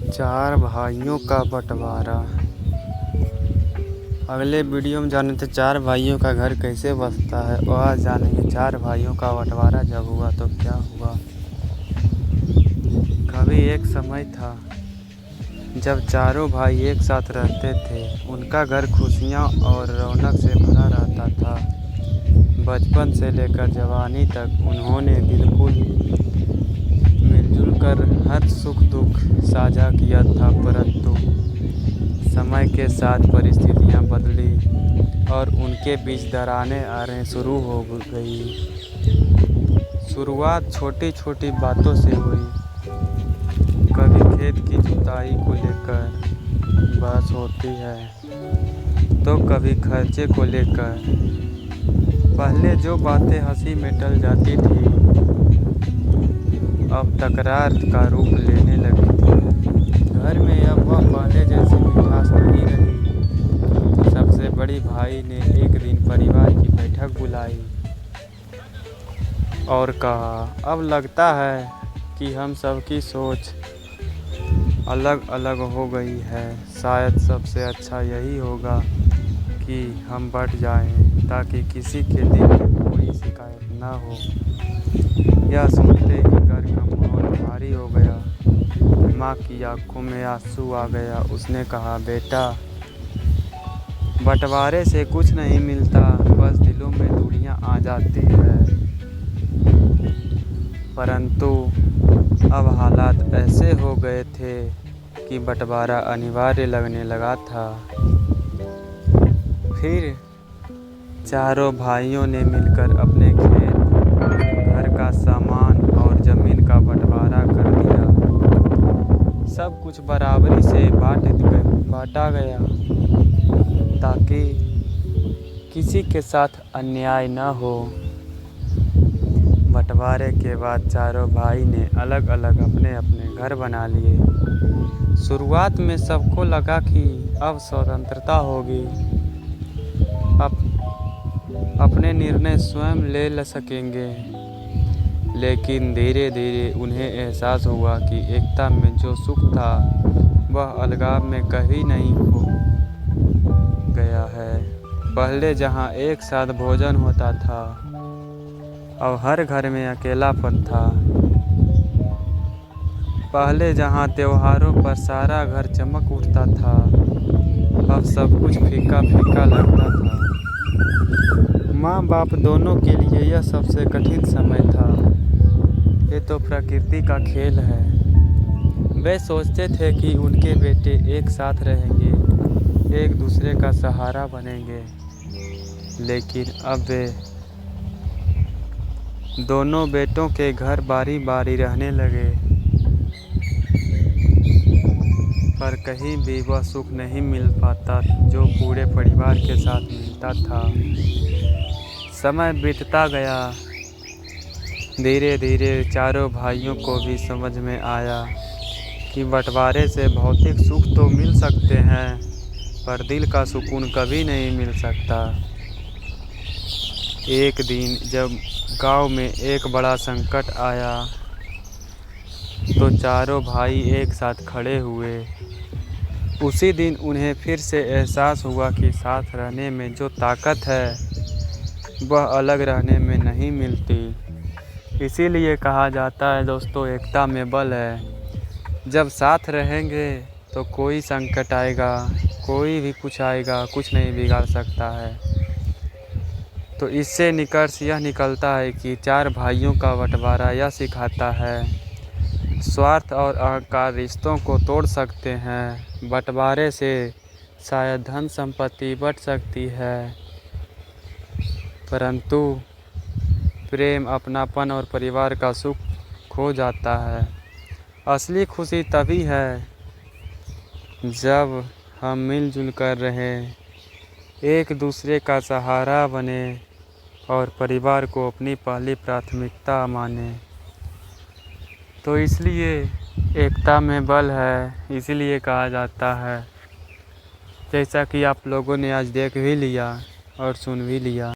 चार भाइयों का बंटवारा। अगले वीडियो में जाने थे चार भाइयों का घर कैसे बसता है, और आज जानेंगे चार भाइयों का बंटवारा जब हुआ तो क्या हुआ। कभी एक समय था जब चारों भाई एक साथ रहते थे। उनका घर खुशियाँ और रौनक से भरा रहता था। बचपन से लेकर जवानी तक उन्होंने बिल्कुल मिलजुल कर हर सुख दुख साझा किया था, परंतु समय के साथ परिस्थितियां बदली और उनके बीच दरारें आने शुरू हो गई। शुरुआत छोटी छोटी बातों से हुई। कभी खेत की जुताई को लेकर बहस होती है तो कभी खर्चे को लेकर। पहले जो बातें हंसी में टल जाती थी अब तकरार का रूप लेने लगी थी। घर में अब वह पहले जैसी मिठास नहीं रही। सबसे बड़ी भाई ने एक दिन परिवार की बैठक बुलाई और कहा, अब लगता है कि हम सबकी सोच अलग अलग हो गई है। शायद सबसे अच्छा यही होगा कि हम बँट जाएं, ताकि किसी के दिल में कोई शिकायत ना हो। यह सुनते ही घर का माहौल भारी हो गया। माँ की आंखों में आंसू आ गया। उसने कहा, बेटा, बंटवारे से कुछ नहीं मिलता, बस दिलों में दूरियां आ जाती है। परंतु अब हालात ऐसे हो गए थे कि बंटवारा अनिवार्य लगने लगा था। फिर चारों भाइयों ने मिलकर अपने खेत, घर का सामान और ज़मीन का बंटवारा कर दिया। सब कुछ बराबरी से बांटा गया ताकि किसी के साथ अन्याय न हो। बंटवारे के बाद चारों भाई ने अलग अलग अपने अपने घर बना लिए। शुरुआत में सबको लगा कि अब स्वतंत्रता होगी, अब अपने निर्णय स्वयं ले सकेंगे। लेकिन धीरे धीरे उन्हें एहसास हुआ कि एकता में जो सुख था वह अलगाव में कहीं नहीं खो गया है। पहले जहां एक साथ भोजन होता था, अब हर घर में अकेलापन था। पहले जहां त्योहारों पर सारा घर चमक उठता था, अब सब कुछ फीका फीका लगता था। माँ बाप दोनों के लिए यह सबसे कठिन समय था। ये तो प्रकृति का खेल है। वे सोचते थे कि उनके बेटे एक साथ रहेंगे, एक दूसरे का सहारा बनेंगे, लेकिन अब वे दोनों बेटों के घर बारी बारी रहने लगे, पर कहीं भी वह सुख नहीं मिल पाता जो पूरे परिवार के साथ मिलता था। समय बीतता गया। धीरे धीरे चारों भाइयों को भी समझ में आया कि बंटवारे से भौतिक सुख तो मिल सकते हैं, पर दिल का सुकून कभी नहीं मिल सकता। एक दिन जब गांव में एक बड़ा संकट आया तो चारों भाई एक साथ खड़े हुए। उसी दिन उन्हें फिर से एहसास हुआ कि साथ रहने में जो ताकत है वह अलग रहने में नहीं मिलती। इसीलिए कहा जाता है दोस्तों, एकता में बल है। जब साथ रहेंगे तो कोई संकट आएगा, कोई भी कुछ आएगा, कुछ नहीं बिगाड़ सकता है। तो इससे निष्कर्ष यह निकलता है कि चार भाइयों का बंटवारा यह सिखाता है, स्वार्थ और अहंकार रिश्तों को तोड़ सकते हैं। बंटवारे से शायद धन संपत्ति बढ़ सकती है, परंतु प्रेम, अपनापन और परिवार का सुख खो जाता है। असली खुशी तभी है जब हम मिलजुल कर रहें, एक दूसरे का सहारा बने और परिवार को अपनी पहली प्राथमिकता माने। तो इसलिए एकता में बल है, इसीलिए कहा जाता है। जैसा कि आप लोगों ने आज देख भी लिया और सुन भी लिया।